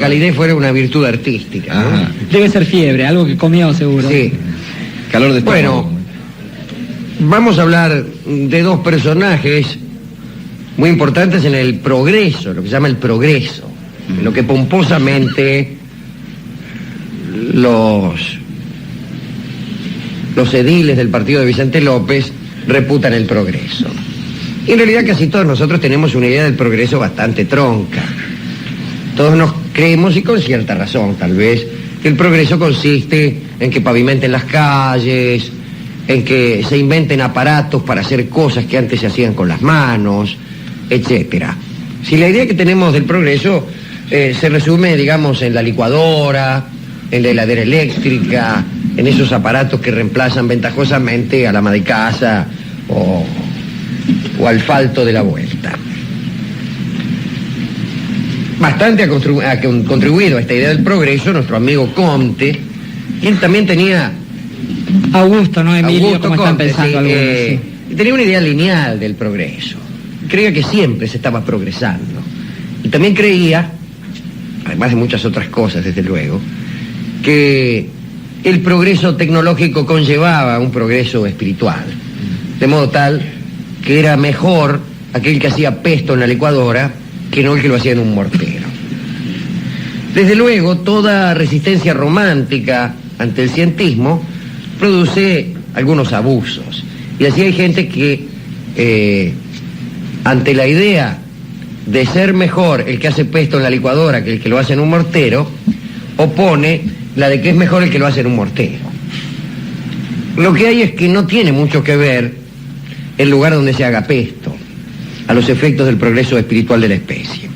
calidez fuera una virtud artística, ¿no? Debe ser fiebre, algo que comió seguro. Sí. Calor de estómago. Bueno, vamos a hablar de dos personajes muy importantes en el progreso, lo que se llama el progreso, lo que pomposamente los ediles del partido de Vicente López reputan el progreso. Y en realidad casi todos nosotros tenemos una idea del progreso bastante tronca. Todos nos creemos, y con cierta razón tal vez, que el progreso consiste en que pavimenten las calles, en que se inventen aparatos para hacer cosas que antes se hacían con las manos, etcétera. Si la idea que tenemos del progreso se resume, digamos, en la licuadora, en la heladera eléctrica, en esos aparatos que reemplazan ventajosamente a la ama de casa o al falto de la vuelta. Bastante ha contribuido a esta idea del progreso nuestro amigo Comte, quien también tenía... Augusto, ¿no, Emilio? Augusto ¿Cómo Comte, están pensando sí, algunos? Sí. tenía una idea lineal del progreso. Creía que siempre se estaba progresando. Y también creía, además de muchas otras cosas, desde luego, que el progreso tecnológico conllevaba un progreso espiritual. De modo tal que era mejor aquel que hacía pesto en la licuadora que no el que lo hacía en un mortero. Desde luego, toda resistencia romántica ante el cientismo produce algunos abusos. Y así hay gente que, ante la idea de ser mejor el que hace pesto en la licuadora que el que lo hace en un mortero, opone la de que es mejor el que lo hace en un mortero. Lo que hay es que no tiene mucho que ver el lugar donde se haga pesto a los efectos del progreso espiritual de la especie.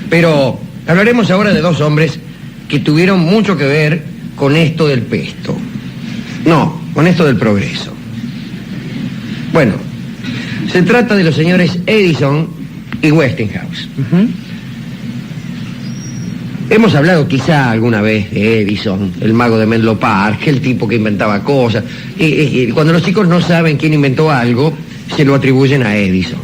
Pero hablaremos ahora de dos hombres que tuvieron mucho que ver con esto del pesto. No, con esto del progreso. Bueno, se trata de los señores Edison y Westinghouse. Hemos hablado quizá alguna vez de Edison, el mago de Menlo Park, el tipo que inventaba cosas. Y cuando los chicos no saben quién inventó algo, se lo atribuyen a Edison.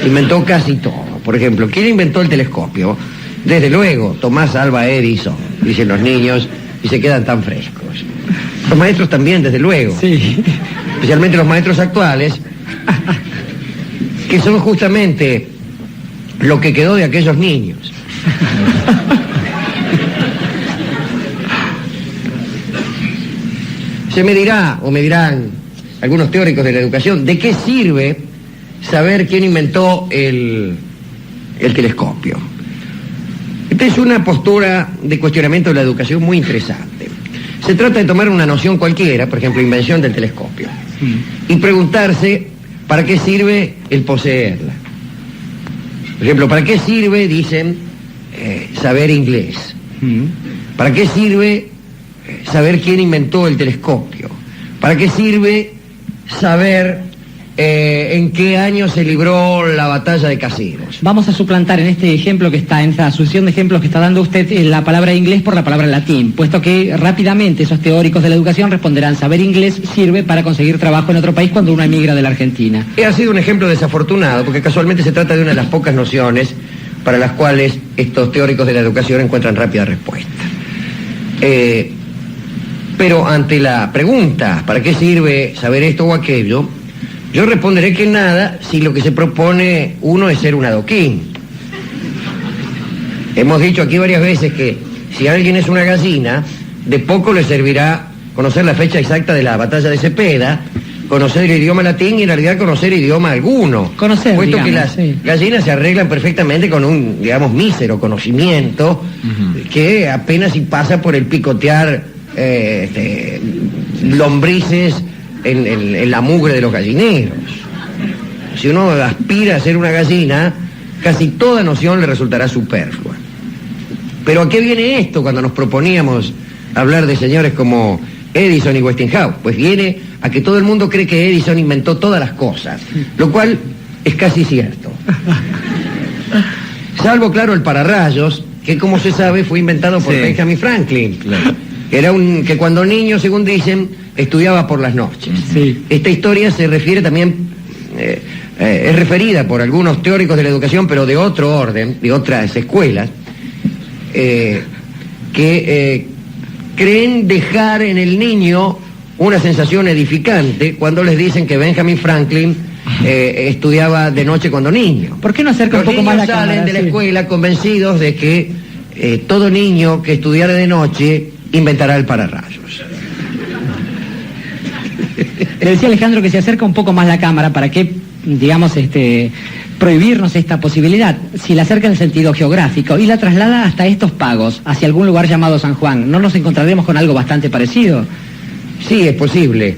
Inventó casi todo. Por ejemplo, ¿quién inventó el telescopio? Desde luego, Tomás Alva Edison, dicen los niños, y se quedan tan frescos. Los maestros también, desde luego. Sí. Especialmente los maestros actuales, que son justamente lo que quedó de aquellos niños. Se me dirá, o me dirán algunos teóricos de la educación, ¿de qué sirve saber quién inventó el telescopio? Esta es una postura de cuestionamiento de la educación muy interesante. Se trata de tomar una noción cualquiera, por ejemplo, invención del telescopio, y preguntarse ¿para qué sirve el poseerla? Por ejemplo, ¿para qué sirve, dicen, saber inglés? ¿Para qué sirve saber quién inventó el telescopio? ¿Para qué sirve saber en qué año se libró la batalla de Caseros? Vamos a suplantar en este ejemplo que está, en esta sucesión de ejemplos que está dando usted, la palabra inglés por la palabra latín, puesto que rápidamente esos teóricos de la educación responderán: saber inglés sirve para conseguir trabajo en otro país cuando uno emigra de la Argentina. Ha sido un ejemplo desafortunado, porque casualmente se trata de una de las pocas nociones para las cuales estos teóricos de la educación encuentran rápida respuesta. Pero ante la pregunta, ¿para qué sirve saber esto o aquello?, yo responderé que nada, si lo que se propone uno es ser un adoquín. Hemos dicho aquí varias veces que si alguien es una gallina, de poco le servirá conocer la fecha exacta de la batalla de Cepeda, conocer el idioma latín y en realidad conocer idioma alguno. Conocer, puesto digamos, que las gallinas se arreglan perfectamente con un, digamos, mísero conocimiento que apenas si pasa por el picotear lombrices en la mugre de los gallineros. Si uno aspira a ser una gallina, casi toda noción le resultará superflua. Pero ¿a qué viene esto cuando nos proponíamos hablar de señores como Edison y Westinghouse? Pues viene a que todo el mundo cree que Edison inventó todas las cosas, lo cual es casi cierto. Salvo, claro, el pararrayos, que como se sabe fue inventado por Benjamin Franklin. Claro. Era que cuando niño, según dicen, estudiaba por las noches. Sí. Esta historia se refiere también, es referida por algunos teóricos de la educación, pero de otro orden, de otras escuelas, que creen dejar en el niño una sensación edificante cuando les dicen que Benjamin Franklin estudiaba de noche cuando niño. ¿Por qué no acerca un Los poco más la niños salen cámara? de la Sí. escuela convencidos de que todo niño que estudiara de noche inventará el pararrayos. Le decía Alejandro que se acerca un poco más la cámara para que, digamos, prohibirnos esta posibilidad. Si la acerca en el sentido geográfico y la traslada hasta estos pagos, hacia algún lugar llamado San Juan, ¿no nos encontraremos con algo bastante parecido? Sí, es posible.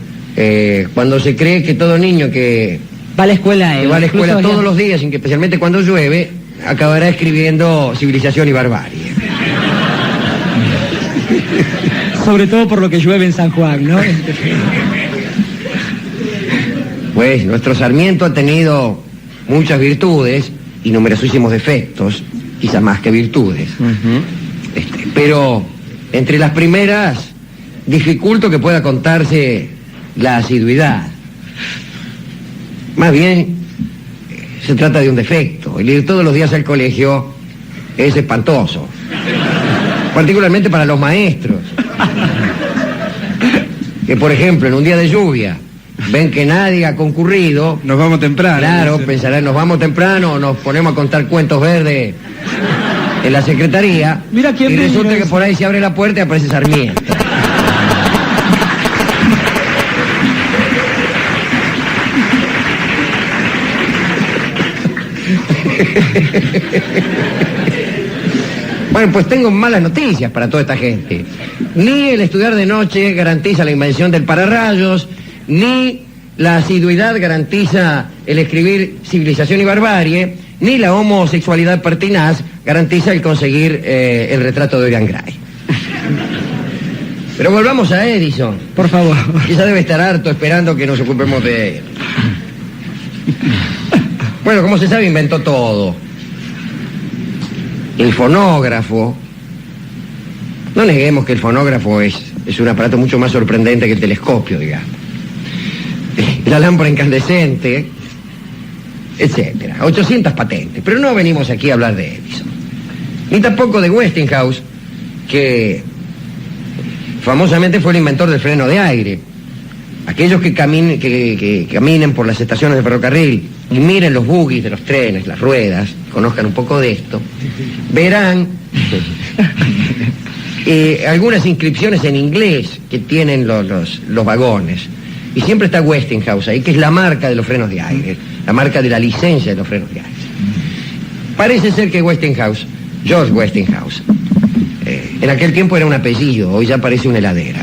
Cuando se cree que todo niño que Va a la escuela, va a la escuela incluso todos los días, especialmente cuando llueve, acabará escribiendo Civilización y Barbarie. sobre todo por lo que llueve en San Juan, ¿no? Pues nuestro Sarmiento ha tenido muchas virtudes y numerosísimos defectos, quizá más que virtudes. Pero entre las primeras, dificulto que pueda contarse la asiduidad. Más bien, se trata de un defecto. El ir todos los días al colegio es espantoso. Particularmente para los maestros. Que, por ejemplo, en un día de lluvia, ven que nadie ha concurrido. Nos vamos temprano. Claro, pensarán, nos vamos temprano o nos ponemos a contar cuentos verdes en la secretaría. Mira quién y vino, resulta que ese. por ahí se abre la puerta y aparece Sarmiento. Bueno, pues tengo malas noticias para toda esta gente. Ni el estudiar de noche garantiza la invención del pararrayos, ni la asiduidad garantiza el escribir Civilización y Barbarie, ni la homosexualidad pertinaz garantiza el conseguir el retrato de Dorian Gray. Pero volvamos a Edison. Por favor. Quizá debe estar harto esperando que nos ocupemos de él. Bueno, como se sabe, inventó todo. El fonógrafo. No neguemos que el fonógrafo es un aparato mucho más sorprendente que el telescopio, digamos. La lámpara incandescente, etcétera. 800 patentes. Pero no venimos aquí a hablar de Edison. Ni tampoco de Westinghouse, que famosamente fue el inventor del freno de aire. Aquellos que caminen por las estaciones de ferrocarril y miren los bogies de los trenes, las ruedas, conozcan un poco de esto, verán algunas inscripciones en inglés que tienen los vagones. Y siempre está Westinghouse ahí, que es la marca de los frenos de aire, la marca de la licencia de los frenos de aire. Parece ser que Westinghouse, George Westinghouse, en aquel tiempo era un apellido, hoy ya parece una heladera.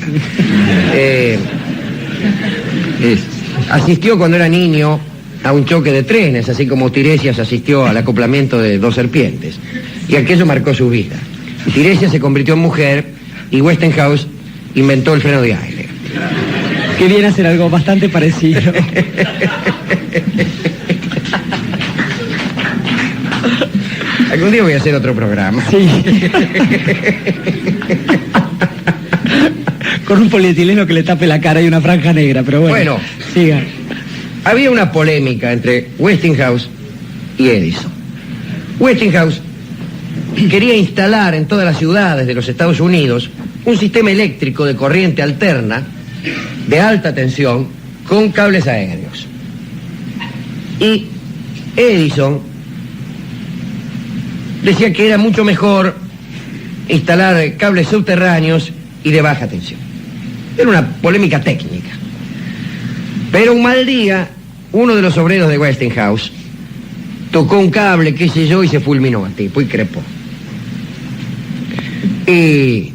Asistió cuando era niño a un choque de trenes, así como Tiresias asistió al acoplamiento de dos serpientes. Y aquello marcó su vida. Tiresias se convirtió en mujer y Westinghouse inventó el freno de aire. Que viene a ser algo bastante parecido. Algún día voy a hacer otro programa. Sí. Con un polietileno que le tape la cara y una franja negra, pero bueno. Bueno. Siga. Había una polémica entre Westinghouse y Edison. Westinghouse quería instalar en todas las ciudades de los Estados Unidos un sistema eléctrico de corriente alterna de alta tensión con cables aéreos. Y Edison decía que era mucho mejor instalar cables subterráneos y de baja tensión. Era una polémica técnica. Pero un mal día, uno de los obreros de Westinghouse tocó un cable, qué sé yo, y se fulminó al tipo y crepó. Y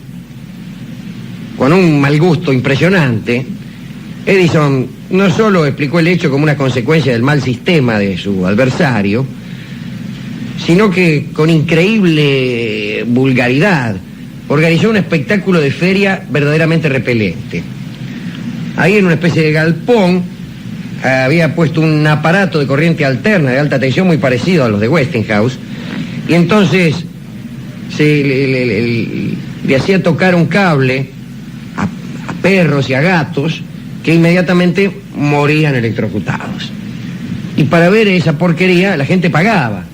con un mal gusto impresionante, Edison no solo explicó el hecho como una consecuencia del mal sistema de su adversario, sino que con increíble vulgaridad organizó un espectáculo de feria verdaderamente repelente. Ahí en una especie de galpón había puesto un aparato de corriente alterna de alta tensión muy parecido a los de Westinghouse, y entonces le hacía tocar un cable a perros y a gatos que inmediatamente morían electrocutados. Y para ver esa porquería la gente pagaba.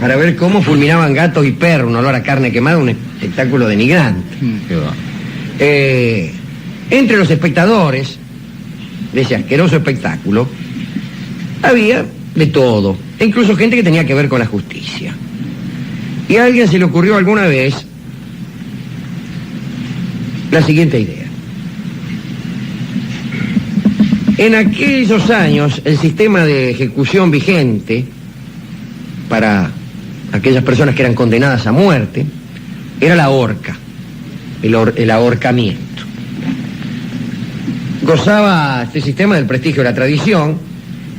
para ver cómo fulminaban gatos y perros, un olor a carne quemada, un espectáculo denigrante. Entre los espectadores de ese asqueroso espectáculo había de todo, e incluso gente que tenía que ver con la justicia. Y a alguien se le ocurrió alguna vez la siguiente idea. En aquellos años, el sistema de ejecución vigente para aquellas personas que eran condenadas a muerte era la horca, el ahorcamiento. Gozaba este sistema del prestigio de la tradición,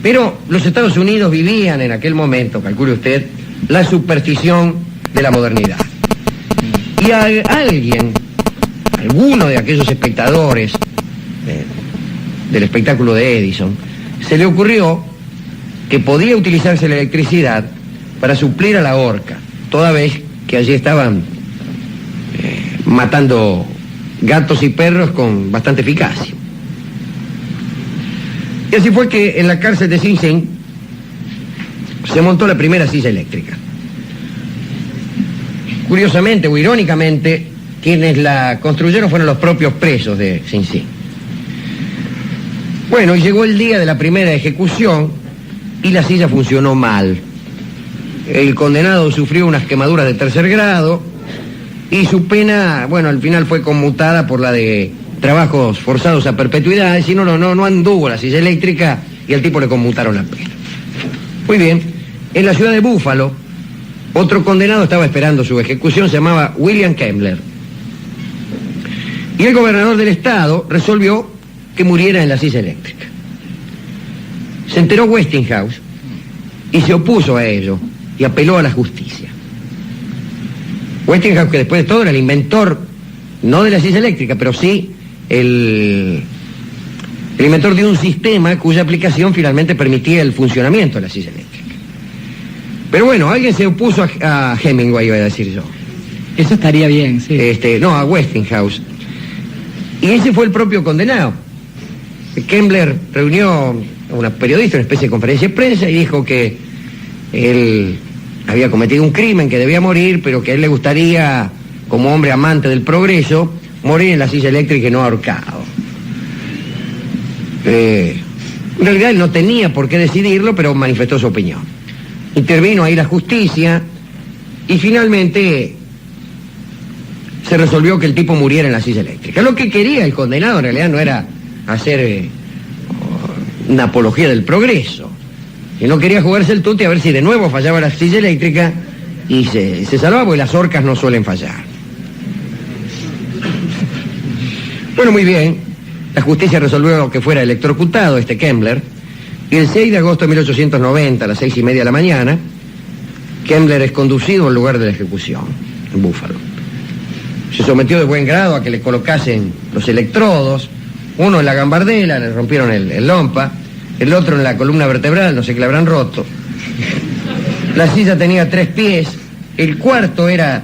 pero los Estados Unidos vivían en aquel momento, calcule usted, la superstición de la modernidad. Y a alguno de aquellos espectadores del espectáculo de Edison, se le ocurrió que podía utilizarse la electricidad para suplir a la horca, toda vez que allí estaban matando gatos y perros con bastante eficacia. Y así fue que en la cárcel de Sing Sing se montó la primera silla eléctrica. Curiosamente o irónicamente, quienes la construyeron fueron los propios presos de Sing Sing. Bueno, y llegó el día de la primera ejecución y la silla funcionó mal. El condenado sufrió unas quemaduras de 3er grado y su pena, bueno, al final fue conmutada por la de trabajos forzados a perpetuidad, y no anduvo la silla eléctrica y al tipo le conmutaron la pena. Muy bien, en la ciudad de Búfalo, otro condenado estaba esperando su ejecución, se llamaba William Kemmler. Y el gobernador del estado resolvió que muriera en la silla eléctrica. Se enteró Westinghouse y se opuso a ello y apeló a la justicia. Westinghouse, que después de todo era el inventor, no de la silla eléctrica, pero sí el inventor de un sistema cuya aplicación finalmente permitía el funcionamiento de la silla eléctrica. Pero bueno, alguien se opuso a Hemingway, iba a decir yo. Eso estaría bien, sí. A Westinghouse. Y ese fue el propio condenado. Kemmler reunió a una periodista, una especie de conferencia de prensa, y dijo que él había cometido un crimen, que debía morir, pero que a él le gustaría, como hombre amante del progreso, morir en la silla eléctrica y no ahorcado. En realidad él no tenía por qué decidirlo, pero manifestó su opinión. Intervino ahí la justicia y finalmente se resolvió que el tipo muriera en la silla eléctrica. Lo que quería el condenado en realidad no era hacer una apología del progreso, sino quería jugarse el tute a ver si de nuevo fallaba la silla eléctrica y se salvaba, porque las horcas no suelen fallar. Bueno, muy bien, la justicia resolvió que fuera electrocutado Kemmler, y el 6 de agosto de 1890, a las 6:30 de la mañana, Kemmler es conducido al lugar de la ejecución, en Búfalo. Se sometió de buen grado a que le colocasen los electrodos, uno en la gambardela, le rompieron el lompa, el otro en la columna vertebral, no sé qué le habrán roto. La silla tenía 3 pies, el cuarto era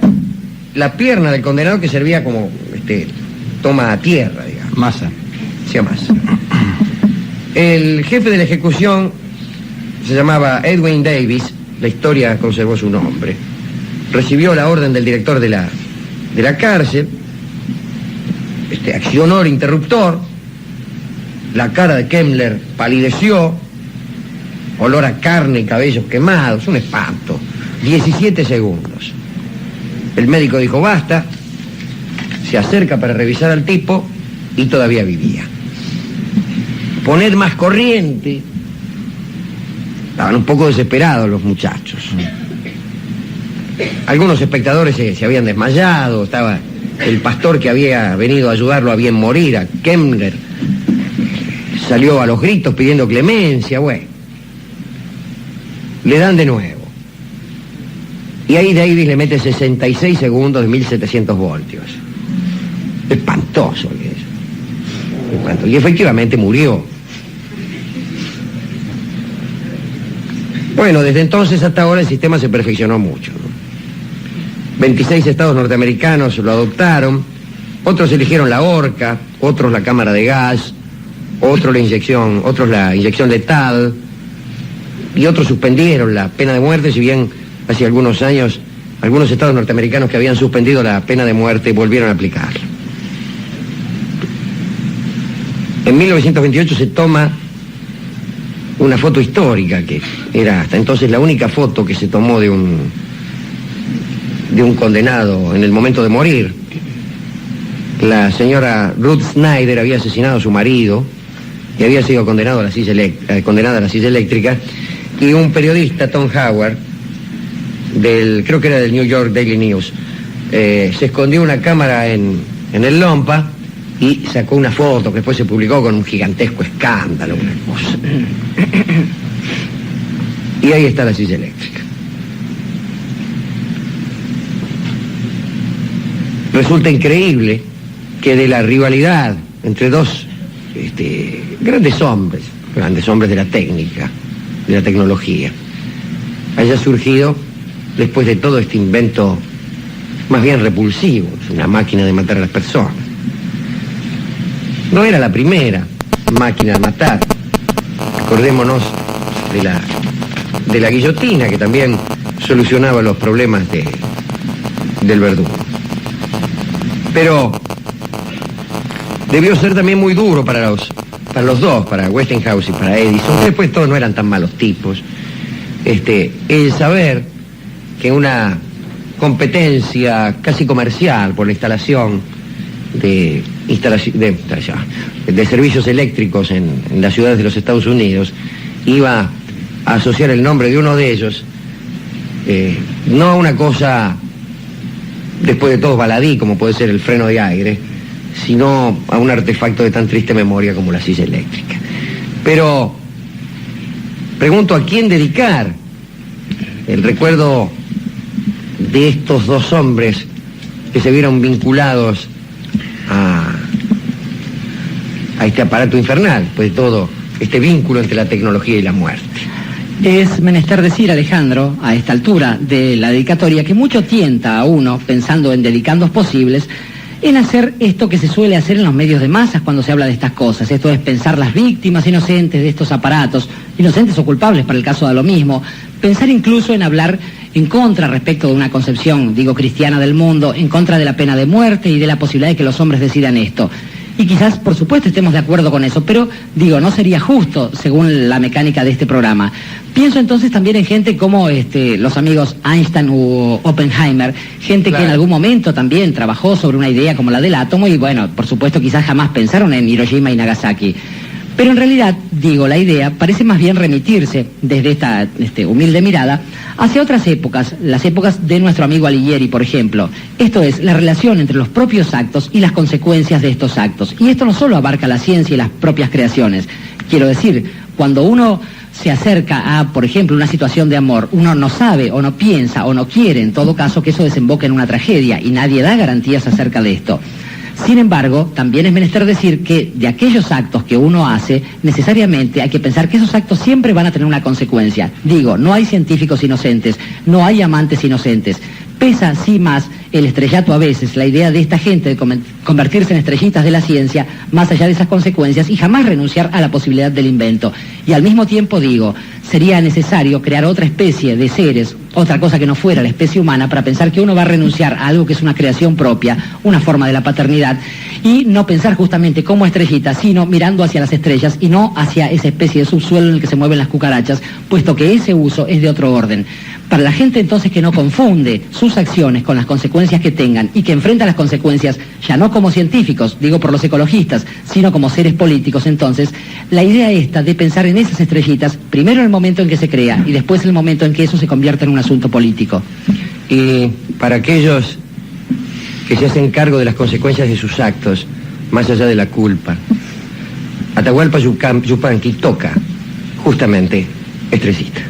la pierna del condenado, que servía como toma a tierra, digamos. Masa. Sí, masa. El jefe de la ejecución se llamaba Edwin Davis, la historia conservó su nombre. Recibió la orden del director de la cárcel, accionó el interruptor, la cara de Kemmler palideció, olor a carne y cabellos quemados, un espanto. 17 segundos. El médico dijo basta, se acerca para revisar al tipo y todavía vivía. Poned más corriente. Estaban un poco desesperados los muchachos. Algunos espectadores se habían desmayado, estaba el pastor que había venido a ayudarlo a bien morir, a Kemmler. Salió a los gritos pidiendo clemencia, bueno. Le dan de nuevo. Y ahí Davis le mete 66 segundos de 1700 voltios. Espantoso que es. Espantoso. Y efectivamente murió. Bueno, desde entonces hasta ahora el sistema se perfeccionó mucho, ¿no? 26 estados norteamericanos lo adoptaron, otros eligieron la horca, otros la cámara de gas, otros la inyección letal, y otros suspendieron la pena de muerte, si bien hace algunos años, algunos estados norteamericanos que habían suspendido la pena de muerte volvieron a aplicarla. En 1928 se toma una foto histórica, que era hasta entonces la única foto que se tomó de un condenado en el momento de morir. La señora Ruth Snyder había asesinado a su marido y había sido condenada a la silla eléctrica, y un periodista, Tom Howard, creo que era del New York Daily News, se escondió una cámara en el Lompa y sacó una foto que después se publicó con un gigantesco escándalo, una cosa. Y ahí está la silla eléctrica. Resulta increíble que de la rivalidad entre dos grandes hombres de la técnica, de la tecnología, haya surgido, después de todo este invento más bien repulsivo, una máquina de matar a las personas. No era la primera máquina de matar. Acordémonos de la guillotina, que también solucionaba los problemas del verdugo. Pero debió ser también muy duro para los dos, para Westinghouse y para Edison, que después todos no eran tan malos tipos, el saber que una competencia casi comercial por la instalación de servicios eléctricos en las ciudades de los Estados Unidos iba a asociar el nombre de uno de ellos, no a una cosa después de todo baladí como puede ser el freno de aire, sino a un artefacto de tan triste memoria como la silla eléctrica. Pero pregunto, ¿a quién dedicar el recuerdo de estos dos hombres que se vieron vinculados a este aparato infernal, pues todo este vínculo entre la tecnología y la muerte? Es menester decir, Alejandro, a esta altura de la dedicatoria, que mucho tienta a uno, pensando en dedicandos posibles, en hacer esto que se suele hacer en los medios de masas cuando se habla de estas cosas. Esto es pensar las víctimas inocentes de estos aparatos, inocentes o culpables para el caso de lo mismo, pensar incluso en hablar en contra respecto de una concepción, digo, cristiana del mundo, en contra de la pena de muerte y de la posibilidad de que los hombres decidan esto. Y quizás, por supuesto, estemos de acuerdo con eso, pero, digo, no sería justo según la mecánica de este programa. Pienso entonces también en gente como los amigos Einstein u Oppenheimer, gente claro, que en algún momento también trabajó sobre una idea como la del átomo y, bueno, por supuesto, quizás jamás pensaron en Hiroshima y Nagasaki. Pero en realidad, digo, la idea parece más bien remitirse desde esta humilde mirada hacia otras épocas, las épocas de nuestro amigo Alighieri, por ejemplo. Esto es, la relación entre los propios actos y las consecuencias de estos actos. Y esto no solo abarca la ciencia y las propias creaciones. Quiero decir, cuando uno se acerca a, por ejemplo, una situación de amor, uno no sabe o no piensa o no quiere, en todo caso, que eso desemboque en una tragedia, y nadie da garantías acerca de esto. Sin embargo, también es menester decir que de aquellos actos que uno hace, necesariamente hay que pensar que esos actos siempre van a tener una consecuencia. Digo, no hay científicos inocentes, no hay amantes inocentes. Pesa, sí, más el estrellato a veces, la idea de esta gente de convertirse en estrellitas de la ciencia, más allá de esas consecuencias, y jamás renunciar a la posibilidad del invento. Y al mismo tiempo, digo, sería necesario crear otra especie de seres, otra cosa que no fuera la especie humana, para pensar que uno va a renunciar a algo que es una creación propia, una forma de la paternidad, y no pensar justamente como estrellitas, sino mirando hacia las estrellas y no hacia esa especie de subsuelo en el que se mueven las cucarachas, puesto que ese uso es de otro orden. Para la gente entonces que no confunde sus acciones con las consecuencias que tengan y que enfrenta las consecuencias ya no como científicos, digo por los ecologistas, sino como seres políticos, entonces la idea esta de pensar en esas estrellitas, primero en el momento en que se crea y después en el momento en que eso se convierte en un asunto político. Y para aquellos que se hacen cargo de las consecuencias de sus actos, más allá de la culpa, Atahualpa Yupanqui toca justamente estrellita.